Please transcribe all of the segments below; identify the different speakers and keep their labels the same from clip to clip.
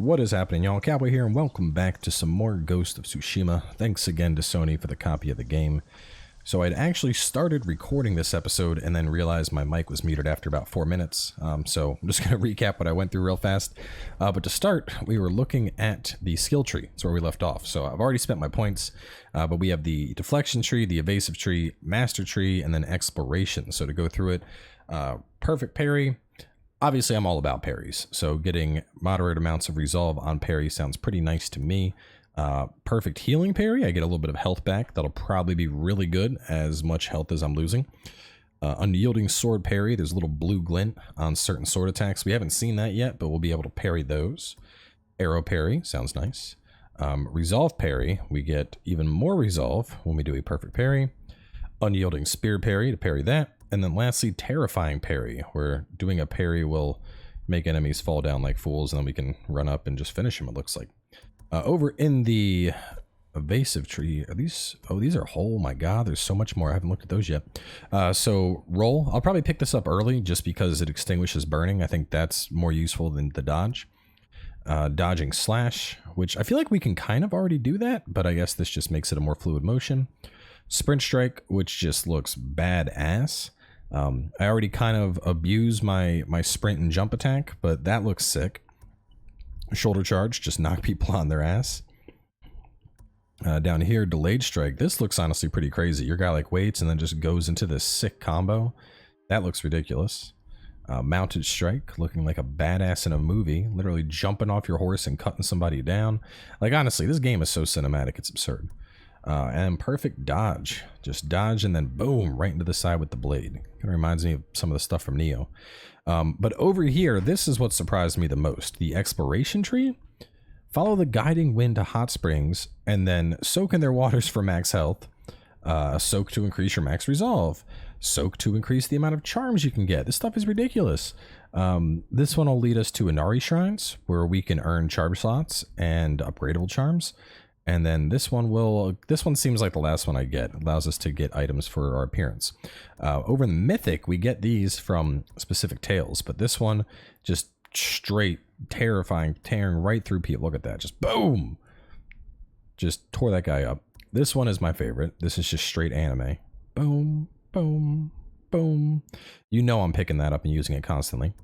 Speaker 1: What is happening, y'all? Cowboy here, and welcome back to some more Ghost of Tsushima. Thanks again to Sony for the copy of the game. So I'd actually started recording this episode and then realized my mic was muted after about 4 minutes. So I'm just going to recap what I went through real fast. But to start, we were looking at the skill tree. That's where we left off. So I've already spent my points, but we have the deflection tree, the evasive tree, master tree, and then exploration. So to go through it, perfect parry. Obviously, I'm all about parries, so getting moderate amounts of resolve on parry sounds pretty nice to me. Perfect healing parry, I get a little bit of health back. That'll probably be really good, as much health as I'm losing. Unyielding sword parry, there's a little blue glint on certain sword attacks. We haven't seen that yet, but we'll be able to parry those. Arrow parry, sounds nice. Resolve parry, we get even more resolve when we do a perfect parry. Unyielding spear parry to parry that. And then lastly, terrifying parry, where doing a parry will make enemies fall down like fools, and then we can run up and just finish them, it looks like. Over in the evasive tree, are these... Oh, these are whole. My god, there's so much more. I haven't looked at those yet. So, roll. I'll probably pick this up early just because it extinguishes burning. I think that's more useful than the dodge. Dodging slash, which I feel like we can kind of already do that, but I guess this just makes it a more fluid motion. Sprint strike, which just looks badass. I already kind of abuse my sprint and jump attack, but that looks sick. Shoulder charge, just knock people on their ass. Down here, delayed strike. This looks honestly pretty crazy. Your guy like waits and then just goes into this sick combo. That looks ridiculous. Mounted strike, looking like a badass in a movie. Literally jumping off your horse and cutting somebody down. Like, honestly, this game is so cinematic, it's absurd. And perfect dodge. Just dodge and then boom, right into the side with the blade. Kind of reminds me of some of the stuff from Neo. But over here, this is what surprised me the most. The exploration tree. Follow the guiding wind to hot springs and then soak in their waters for max health. Soak to increase your max resolve. Soak to increase the amount of charms you can get. This stuff is ridiculous. This one will lead us to Inari shrines, where we can earn charm slots and upgradable charms. And then this one seems like the last one I get. It allows us to get items for our appearance. Over in Mythic, we get these from specific tales, but this one just straight terrifying, tearing right through people. Look at that, just boom! Just tore that guy up. This one is my favorite. This is just straight anime. Boom, boom, boom. You know I'm picking that up and using it constantly.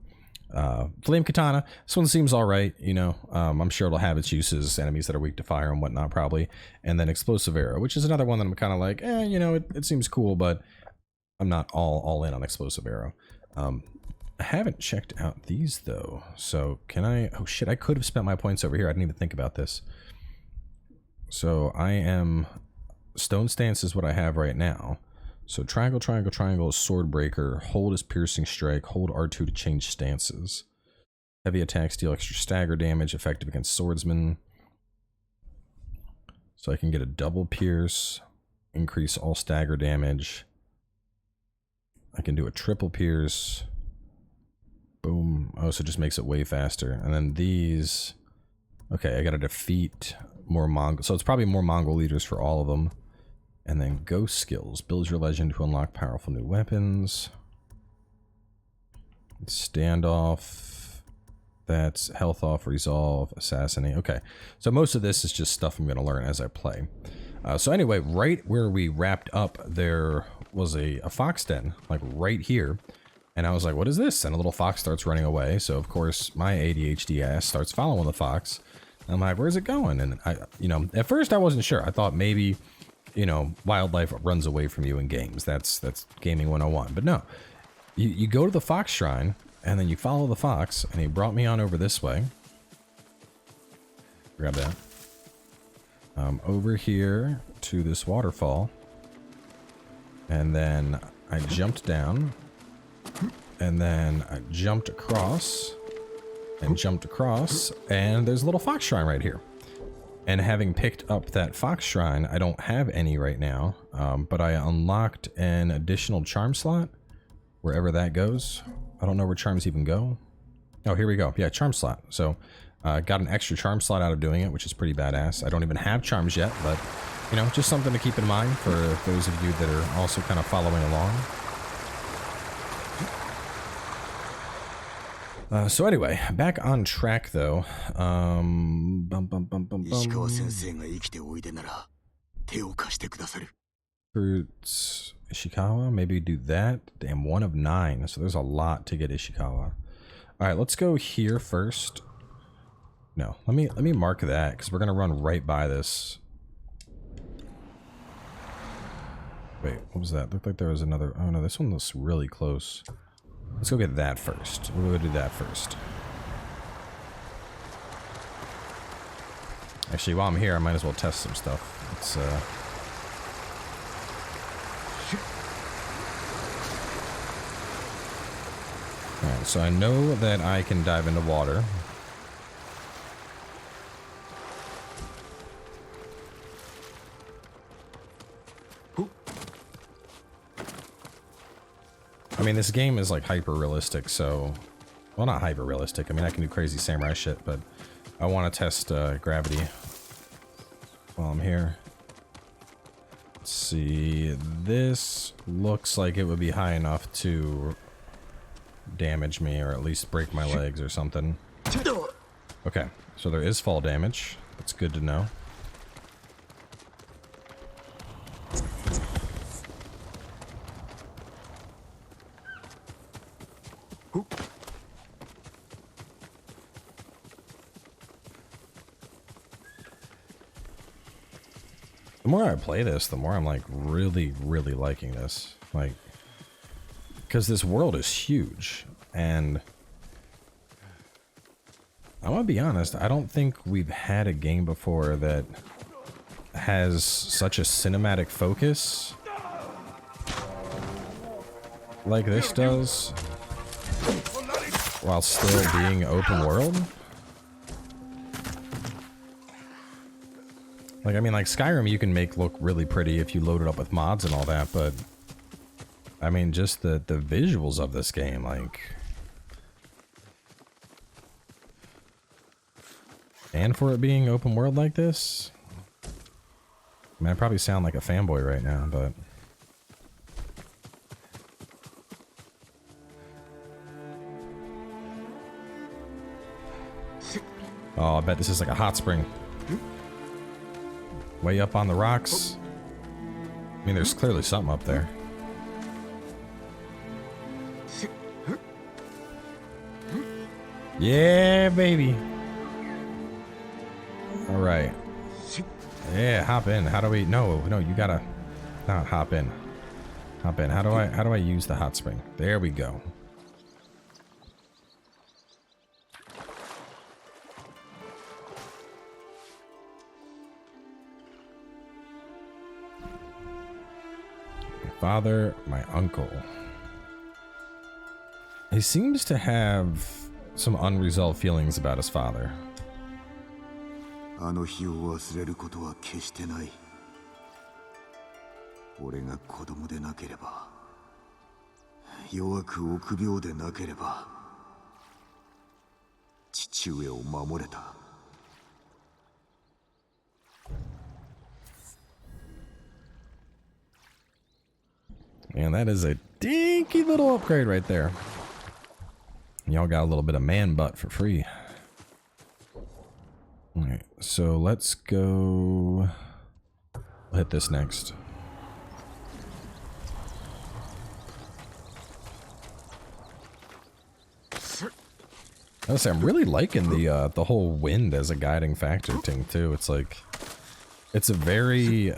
Speaker 1: Flame Katana, this one seems alright, you know. I'm sure it'll have its uses, enemies that are weak to fire and whatnot probably. And then Explosive Arrow, which is another one that I'm kind of like, you know, it seems cool, but I'm not all in on Explosive Arrow. I haven't checked out these though, so can I... Oh shit, I could have spent my points over here. I didn't even think about this. So I am... Stone Stance is what I have right now. So triangle, triangle, triangle is sword breaker. Hold is piercing strike. Hold R2 to change stances. Heavy attacks deal extra stagger damage. Effective against swordsmen. So I can get a double pierce. Increase all stagger damage. I can do a triple pierce. Boom. Oh, so it just makes it way faster. And then these... Okay, I gotta defeat more Mongol. So it's probably more Mongol leaders for all of them. And then ghost skills. Build your legend to unlock powerful new weapons. Standoff. That's health off, resolve, assassinate. Okay, so most of this is just stuff I'm going to learn as I play. So anyway, right where we wrapped up, there was a fox den, like right here. And I was like, what is this? And a little fox starts running away. So of course, my ADHD ass starts following the fox. And I'm like, where's it going? And I, you know, at first I wasn't sure. I thought maybe... You know, wildlife runs away from you in games. That's gaming 101. But no, you go to the fox shrine and then you follow the fox, and he brought me on over this way. Grab that. Over here to this waterfall, and then I jumped down, and then I jumped across, and jumped across, and there's a little fox shrine right here. And having picked up that fox shrine, I don't have any right now, but I unlocked an additional charm slot, wherever that goes. I don't know where charms even go. Oh, here we go. Yeah, charm slot. So, got an extra charm slot out of doing it, which is pretty badass. I don't even have charms yet, but, you know, just something to keep in mind for those of you that are also kind of following along. So anyway, back on track though. Fruits, Ishikawa, maybe do that. Damn, 1 of 9. So there's a lot to get Ishikawa. All right, let's go here first. No, let me mark that because we're gonna run right by this. Wait, what was that? Looked like there was another. Oh no, this one looks really close. Let's go get that first. We'll go do that first. Actually, while I'm here, I might as well test some stuff. Let's Alright, so I know that I can dive into water. I mean, this game is like hyper realistic, so... Well, not hyper realistic. I mean, I can do crazy samurai shit, but I want to test gravity while I'm here. Let's see. This looks like it would be high enough to damage me, or at least break my legs or something. Okay, so there is fall damage. That's good to know. The more I play this, the more I'm like really liking this. Like, because this world is huge, and I'm gonna be honest, I don't think we've had a game before that has such a cinematic focus like this does, while still being open world. Like, I mean, like Skyrim you can make look really pretty if you load it up with mods and all that, but I mean, just the visuals of this game, like... And for it being open world like this? I mean, I probably sound like a fanboy right now, but... Oh, I bet this is like a hot spring. Way up on the rocks. I mean, there's clearly something up there. Yeah, baby. All right. Yeah, hop in. How do we? No, you gotta not hop in. Hop in. How do I use the hot spring? There we go. Father, my uncle. He seems to have some unresolved feelings about his father. Man, that is a dinky little upgrade right there. Y'all got a little bit of man butt for free. Alright, so let's go... We'll hit this next. I was saying, I'm really liking the whole wind as a guiding factor thing too. It's like... It's a very...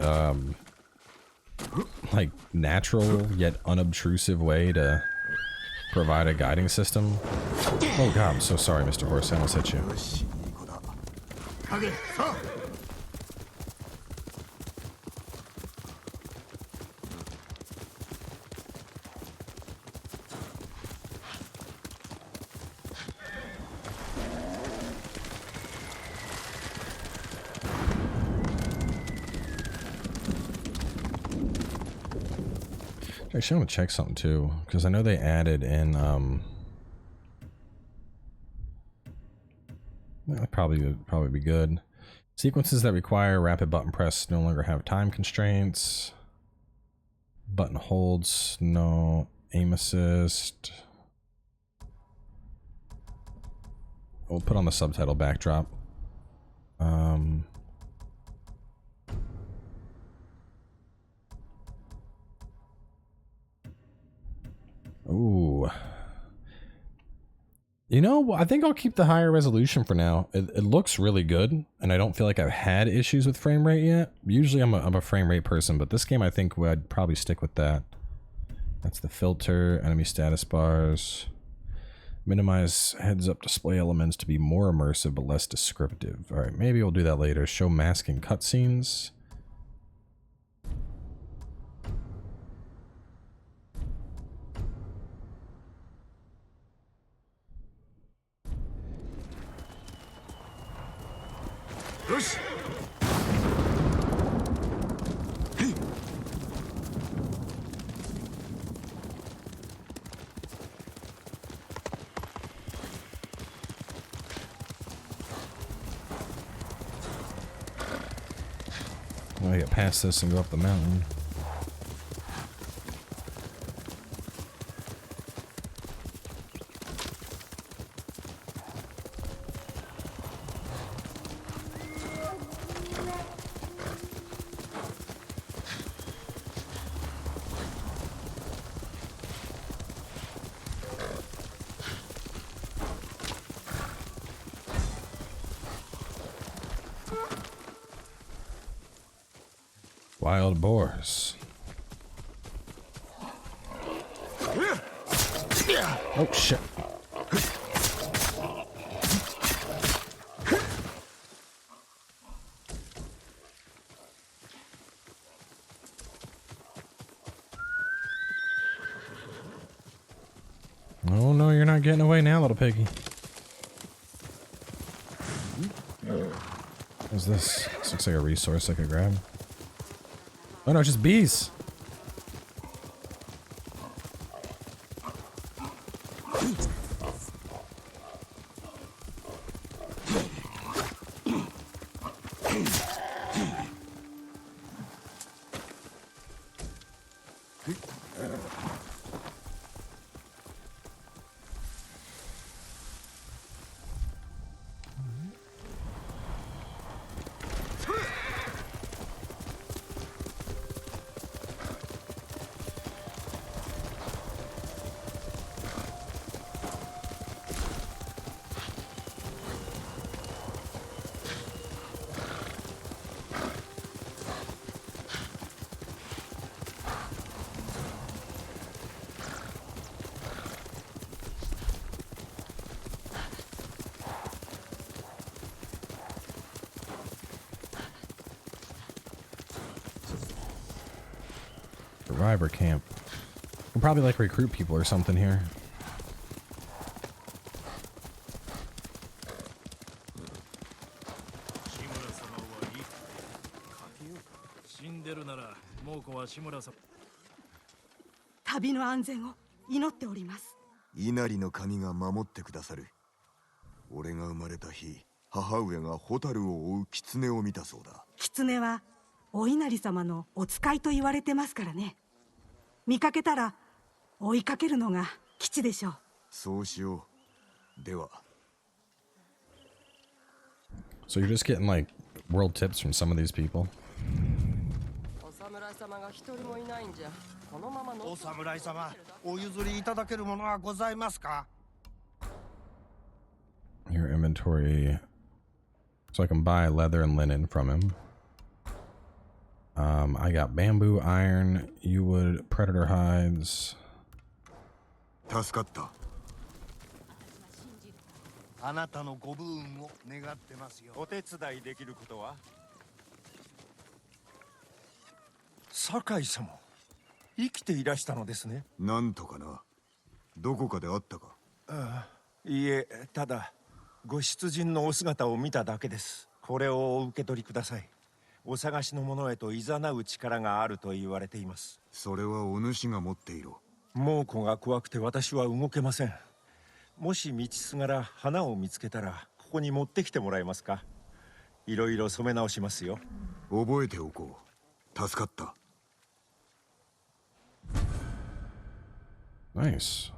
Speaker 1: like natural yet unobtrusive way to provide a guiding system. Oh god, I'm so sorry, Mr. Horse. I almost hit you. Actually, I want to check something too, because I know they added in, that probably be good. Sequences that require rapid button press no longer have time constraints. Button holds, no aim assist. we'll put on the subtitle backdrop. Ooh. You know, I think I'll keep the higher resolution for now. It looks really good, and I don't feel like I've had issues with frame rate yet. Usually I'm a frame rate person, but this game I think I'd probably stick with that. That's the filter, enemy status bars. Minimize heads-up display elements to be more immersive but less descriptive. Alright, maybe we'll do that later. Show masking cutscenes. I get past this and go up the mountain. Wild boars. Oh shit. Oh no, you're not getting away now, little piggy. What's this? This looks like a resource I could grab. Oh no, just bees. Survivor camp. We'll probably like recruit people or something here. So you're just getting like world tips from some of these people. Your inventory. So I can buy leather and linen from him. I got bamboo, iron, yew wood, predator hides.
Speaker 2: Sakai-sama, 生きていらしたのですね。
Speaker 3: なんとかな。どこかで会ったか。
Speaker 2: いいえ、ただご出陣のお姿を見ただけです。これをお受け取りください。お探しの者へと誘う力があると言われています。
Speaker 3: それはお主が持っていろ。
Speaker 2: 猛虎が怖くて私は動けません。もし道すがら花を見つけたらここに持ってきてもらえますか。いろいろ染め直しますよ。
Speaker 3: 覚えておこう。助かった。
Speaker 1: Nice.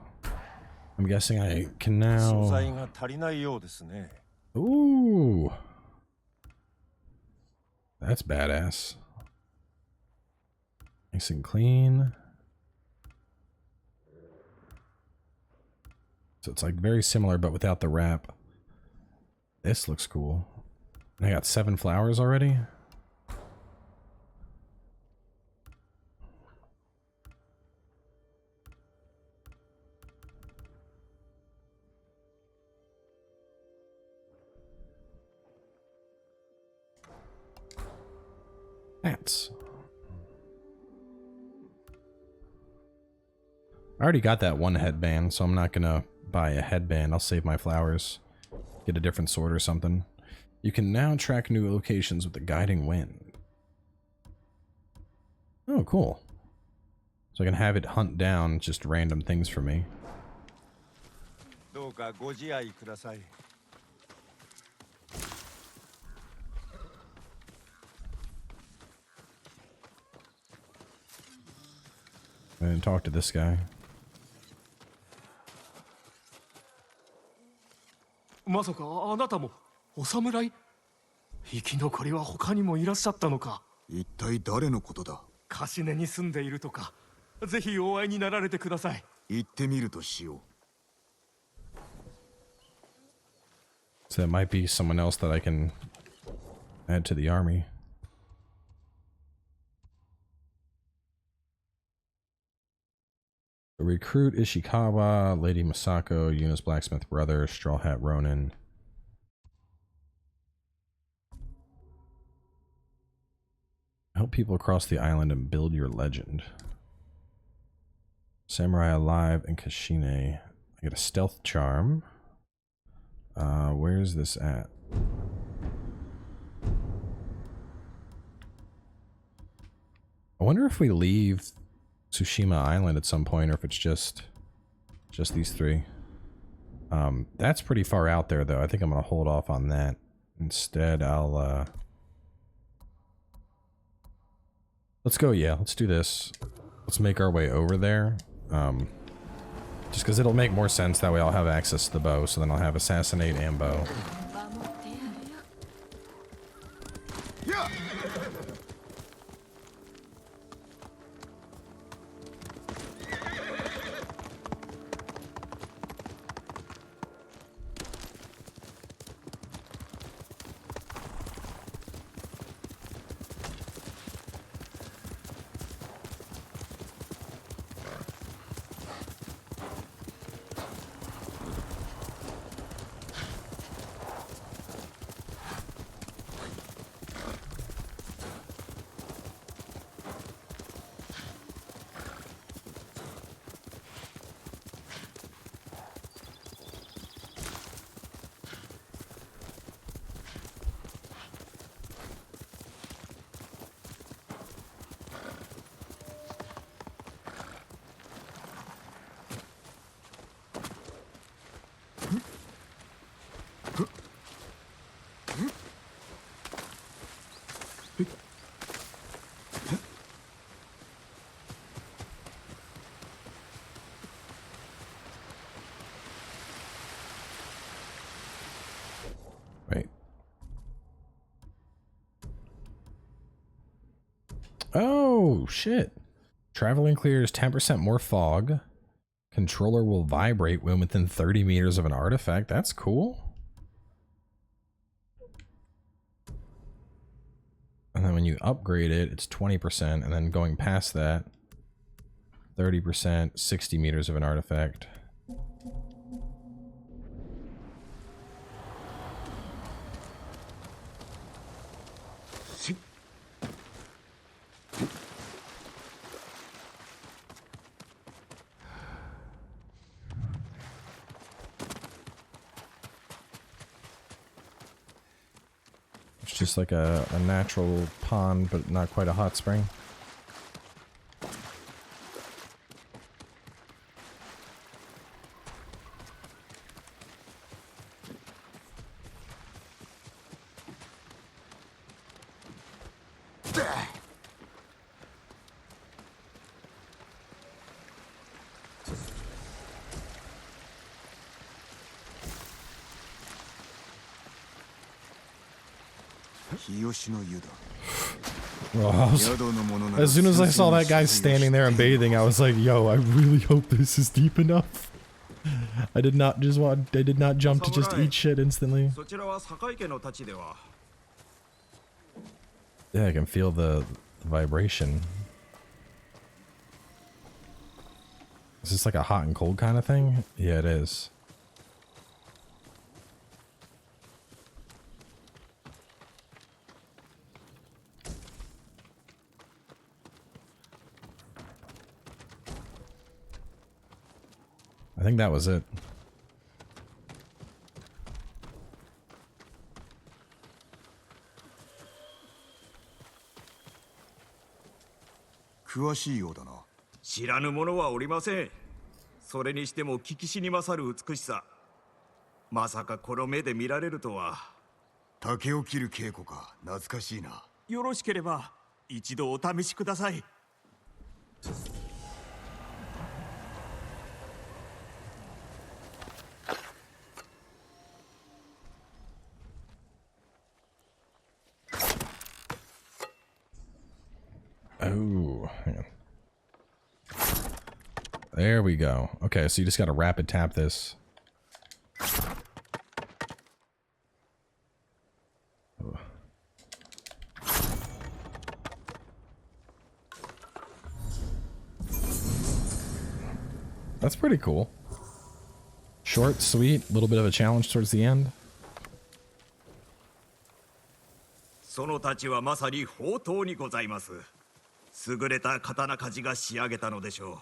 Speaker 1: I'm guessing I can
Speaker 2: 素
Speaker 1: now...
Speaker 2: 材が足りないようですね。
Speaker 1: Ooh. That's badass. Nice and clean. So it's like very similar, but without the wrap. This looks cool. I got 7 flowers already. Hats. I already got that one headband, so I'm not gonna buy a headband. I'll save my flowers. Get a different sword or something. You can now track new locations with the guiding wind. Oh, cool. So I can have it hunt down just random things for me.
Speaker 2: どうかご自愛ください。
Speaker 1: I didn't talk to this guy.
Speaker 4: まさかあなたもお侍？生き残りは他にもいらっしゃったのか。
Speaker 3: 一体誰のことだ。
Speaker 4: カシネに住んでいるとか。ぜひお会いになられてください。
Speaker 3: 行ってみるとしよう。
Speaker 1: So that might be someone else that I can add to the army. Recruit Ishikawa, Lady Masako, Yuna's blacksmith brother, Straw Hat Ronin. Help people across the island and build your legend. Samurai Alive and Kashine. I get a stealth charm. Where's this at? I wonder if we leave Tsushima Island at some point, or if it's just these 3. That's pretty far out there, though. I think I'm gonna hold off on that. Instead, I'll let's go. Yeah, let's do this. Let's make our way over there. Just because it'll make more sense that way. I'll have access to the bow, so then I'll have assassinate and bow. Wait. Oh, shit. Traveling clears 10% more fog. Controller will vibrate when within 30 meters of an artifact. That's cool. And then when you upgrade it, it's 20%. And then going past that, 30%, 60 meters of an artifact. It's just like a natural pond, but not quite a hot spring. Oh, as soon as I saw that guy standing there and bathing, I was like, yo, I really hope this is deep enough. I did not jump to just eat shit instantly. Yeah, I can feel the vibration. Is this like a hot and cold kind of thing? Yeah, it is. I think that was it.
Speaker 3: Kuashii
Speaker 5: 知らぬ者はおりません。それにしても聞きしに勝る美しさ。まさかこの目で見られるとは。
Speaker 3: 竹を切る稽古か、懐かしいな。
Speaker 5: よろしければ一度お試しください。
Speaker 1: Oh, hang on. There we go. Okay, so you just gotta rapid tap this. Oh. That's pretty cool. Short, sweet, a little bit of a challenge towards the end.
Speaker 5: そのたちはまさに宝刀にございます。優れた刀鍛冶が仕上げたのでしょう。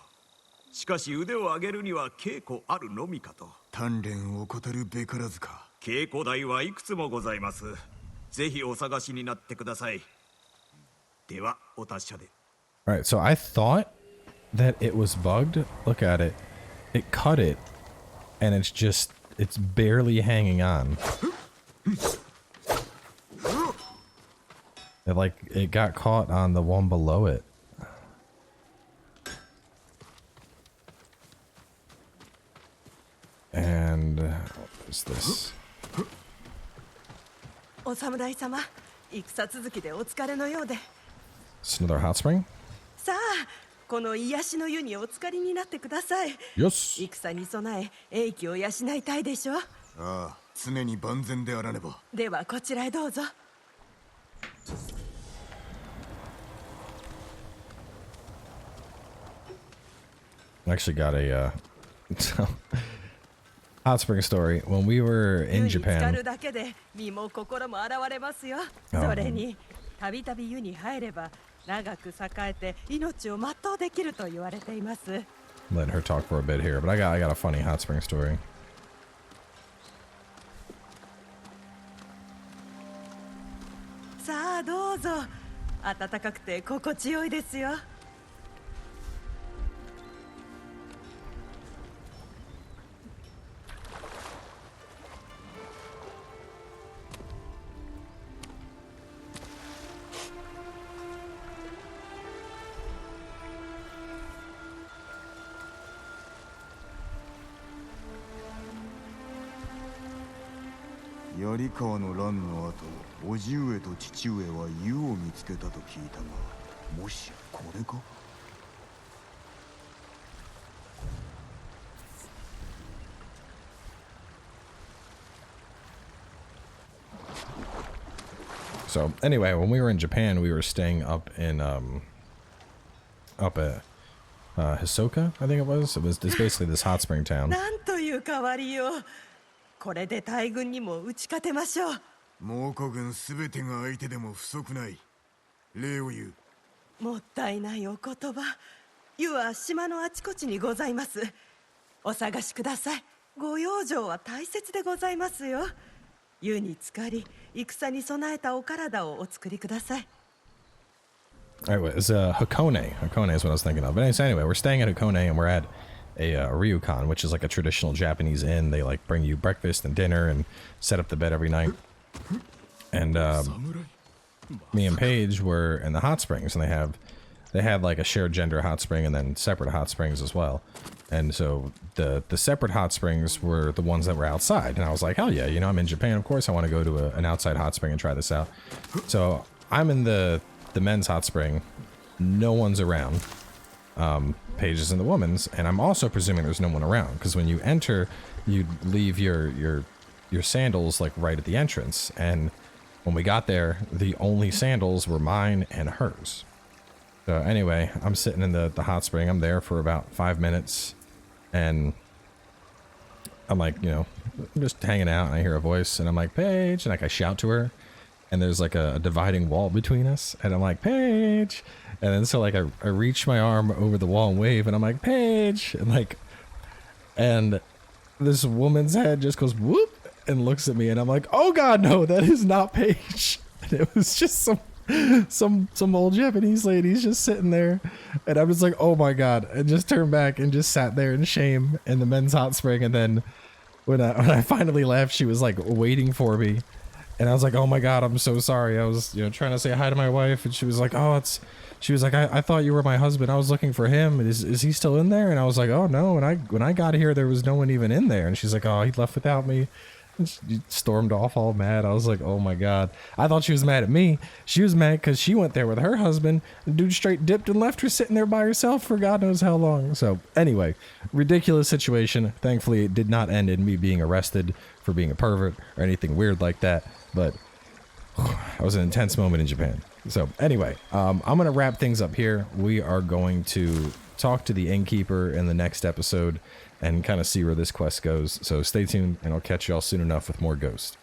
Speaker 5: しかし腕を上げるには稽古あるのみかと。
Speaker 3: 鍛錬を怠るべからずか。
Speaker 5: 稽古台はいくつもございます。ぜひお探しになってください。ではお達者で。
Speaker 1: Alright, so I thought that it was bugged. Look at it. It cut it, and it's barely hanging on. It got caught on the one below it. And what is this?
Speaker 6: お侍様、戦続きでお疲れのようで。
Speaker 1: It's another hot spring?
Speaker 6: さあ、この癒しの湯にお浸かりになってください。
Speaker 1: Yes.
Speaker 6: 戦に備え、英気を養いたいでしょ。
Speaker 3: ああ、常に万全であらねば。
Speaker 6: ではこちらへどうぞ。
Speaker 1: I actually got a hot spring story. When we were in
Speaker 6: 湯に浸か
Speaker 1: Japan,
Speaker 6: るだけで身も心も洗われますよ。
Speaker 1: あ
Speaker 6: それに、たびたび湯に入れば長く栄えて命を全うできると言われています。
Speaker 1: letting her talk for a bit here, but I got a funny hot spring story.
Speaker 6: さあどうぞ。暖かくて心地よいですよ。
Speaker 3: 槍川の乱の後、叔父上と父上は湯を見つけたと聞いたが、もしやこれか?
Speaker 1: So anyway, when we were in Japan, we were staying up in up at Hisoka, I think it was. It's basically this hot spring town.
Speaker 6: なんという変わりよう。これで大軍にも打ち勝てましょう。
Speaker 3: 蒙古軍すべてが相手でも不足ない。礼を言う。
Speaker 6: もったいないお言葉。湯は島のあちこちにございます。お探しください。ご養生は大切でございますよ。湯に浸かり、戦に備えたお体をお作りください。
Speaker 1: Alright, it's Hakone. Hakone is what I was thinking of. But anyway, we're staying at Hakone and we're at a ryukan, which is like a traditional Japanese inn. They like bring you breakfast and dinner and set up the bed every night. And me and Paige were in the hot springs, and they had like a shared gender hot spring and then separate hot springs as well. And so the separate hot springs were the ones that were outside. And I was like, hell yeah, you know, I'm in Japan. Of course I want to go to an outside hot spring and try this out. So I'm in the men's hot spring. No one's around. Paige is in the woman's. And I'm also presuming there's no one around. Because when you enter, you leave your sandals like right at the entrance. And when we got there, the only sandals were mine and hers. So anyway, I'm sitting in the hot spring. I'm there for about 5 minutes. And I'm like, you know, I'm just hanging out, and I hear a voice, and I'm like, Paige, and like I shout to her, and there's like a dividing wall between us, and I'm like, Paige, and then so like I reach my arm over the wall and wave, and I'm like, Paige, and this woman's head just goes whoop and looks at me, and I'm like, oh god, no, that is not Paige. And it was just some old Japanese lady's just sitting there, and I'm just like, oh my god, and just turned back and just sat there in shame in the men's hot spring. And then when I finally left, she was like waiting for me, and I was like, oh my god, I'm so sorry. I was, you know, trying to say hi to my wife, and she was like, she was like, I thought you were my husband. I was looking for him. Is he still in there? And I was like, oh no. And when I got here, there was no one even in there. And she's like, oh, he left without me. She stormed off all mad. I was like, oh my god. I thought she was mad at me. She was mad because she went there with her husband. The dude straight dipped and left her sitting there by herself for God knows how long. So anyway, ridiculous situation. Thankfully, it did not end in me being arrested for being a pervert or anything weird like that. But that was an intense moment in Japan. So anyway, I'm going to wrap things up here. We are going to talk to the innkeeper in the next episode and kind of see where this quest goes. So stay tuned, and I'll catch y'all soon enough with more Ghost.